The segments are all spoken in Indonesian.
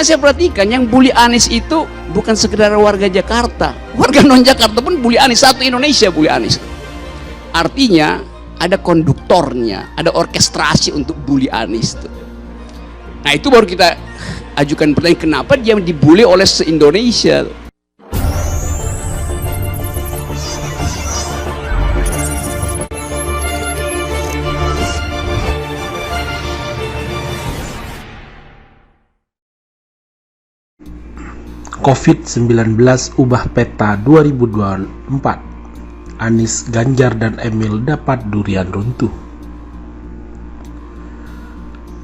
Karena saya perhatikan yang bully Anies itu bukan sekedar warga Jakarta, warga non Jakarta pun bully Anies, satu Indonesia bully Anies. Artinya ada konduktornya, ada orkestrasi untuk bully Anies tuh. Nah itu baru kita ajukan pertanyaan, kenapa dia dibully oleh se-Indonesia. COVID-19 ubah peta 2024. Anies, Ganjar, dan Emil dapat durian runtuh.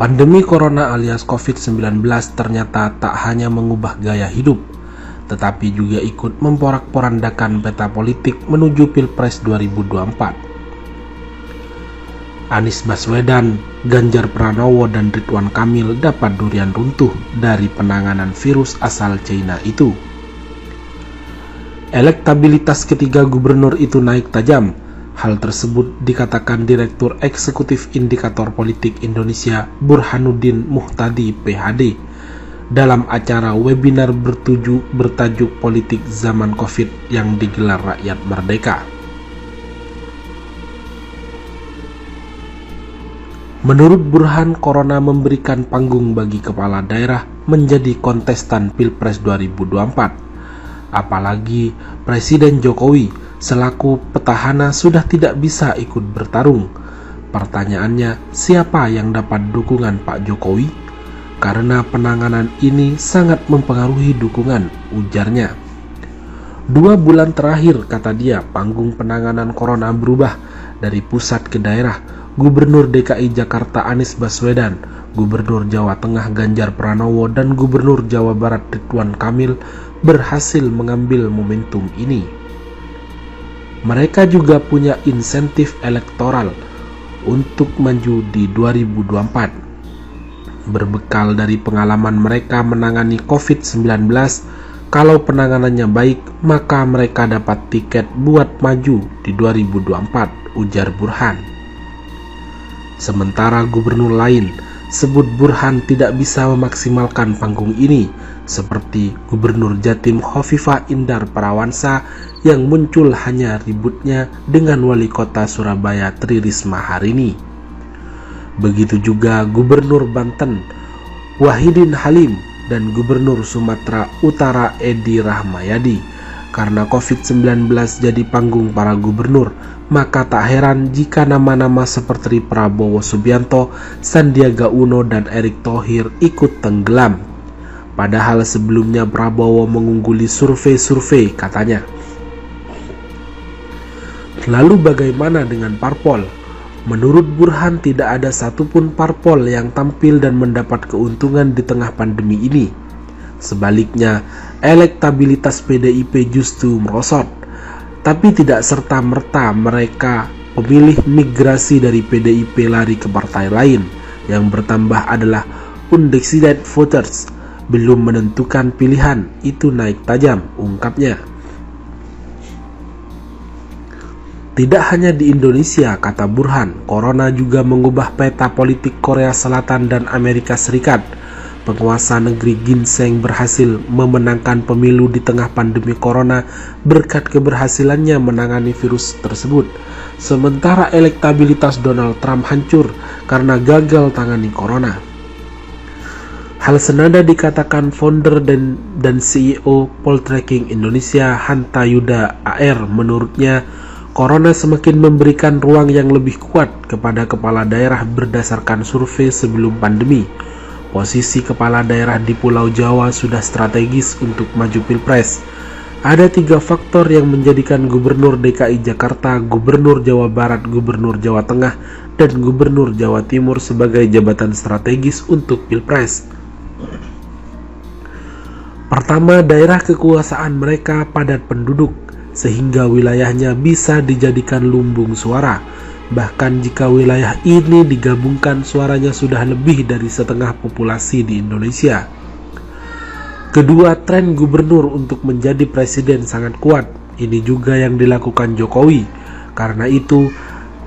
Pandemi Corona alias COVID-19 ternyata tak hanya mengubah gaya hidup, tetapi juga ikut memporak-porandakan peta politik menuju Pilpres 2024. Anies Baswedan, Ganjar Pranowo, dan Ridwan Kamil dapat durian runtuh dari penanganan virus asal China itu. Elektabilitas ketiga gubernur itu naik tajam. Hal tersebut dikatakan Direktur Eksekutif Indikator Politik Indonesia Burhanuddin Muhtadi PhD dalam acara webinar bertajuk Politik Zaman Covid yang digelar Rakyat Merdeka. Menurut Burhan, Corona memberikan panggung bagi kepala daerah menjadi kontestan Pilpres 2024. Apalagi Presiden Jokowi selaku petahana sudah tidak bisa ikut bertarung. Pertanyaannya, siapa yang dapat dukungan Pak Jokowi? Karena penanganan ini sangat mempengaruhi dukungan, ujarnya. 2 bulan terakhir, kata dia, panggung penanganan Corona berubah dari pusat ke daerah. Gubernur DKI Jakarta Anies Baswedan, Gubernur Jawa Tengah Ganjar Pranowo, dan Gubernur Jawa Barat Ridwan Kamil berhasil mengambil momentum ini. Mereka juga punya insentif elektoral untuk maju di 2024. Berbekal dari pengalaman mereka menangani COVID-19, kalau penanganannya baik, maka mereka dapat tiket buat maju di 2024, ujar Burhan. Sementara gubernur lain sebut Burhan tidak bisa memaksimalkan panggung ini, seperti Gubernur Jatim Khofifah Indar Parawansa yang muncul hanya ributnya dengan Wali Kota Surabaya Tri Risma hari ini. Begitu juga Gubernur Banten Wahidin Halim dan Gubernur Sumatera Utara Edi Rahmayadi. Karena COVID-19 jadi panggung para gubernur, maka tak heran jika nama-nama seperti Prabowo Subianto, Sandiaga Uno, dan Erick Thohir ikut tenggelam. Padahal sebelumnya Prabowo mengungguli survei-survei, katanya. Lalu bagaimana dengan parpol? Menurut Burhan tidak ada satupun parpol yang tampil dan mendapat keuntungan di tengah pandemi ini. Sebaliknya, elektabilitas PDIP justru merosot. Tapi tidak serta-merta mereka pemilih migrasi dari PDIP lari ke partai lain. Yang bertambah adalah undecided voters, belum menentukan pilihan, itu naik tajam, ungkapnya. Tidak hanya di Indonesia, kata Burhan, Corona juga mengubah peta politik Korea Selatan dan Amerika Serikat. Penguasa negeri Ginseng berhasil memenangkan pemilu di tengah pandemi Corona berkat keberhasilannya menangani virus tersebut. Sementara elektabilitas Donald Trump hancur karena gagal tangani Corona. Hal senada dikatakan founder dan CEO Poltreking Indonesia Hanta Yuda AR. Menurutnya, Corona semakin memberikan ruang yang lebih kuat kepada kepala daerah berdasarkan survei sebelum pandemi. Posisi kepala daerah di Pulau Jawa sudah strategis untuk maju Pilpres. Ada 3 faktor yang menjadikan Gubernur DKI Jakarta, Gubernur Jawa Barat, Gubernur Jawa Tengah, dan Gubernur Jawa Timur sebagai jabatan strategis untuk Pilpres. Pertama, daerah kekuasaan mereka padat penduduk, sehingga wilayahnya bisa dijadikan lumbung suara. Bahkan jika wilayah ini digabungkan, suaranya sudah lebih dari setengah populasi di Indonesia. Kedua, tren gubernur untuk menjadi presiden sangat kuat. Ini juga yang dilakukan Jokowi. Karena itu,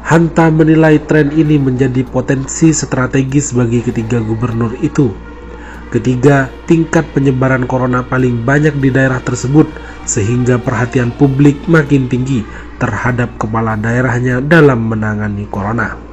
Hanta menilai tren ini menjadi potensi strategis bagi ketiga gubernur itu. Ketiga, tingkat penyebaran corona paling banyak di daerah tersebut sehingga perhatian publik makin tinggi terhadap kepala daerahnya dalam menangani corona.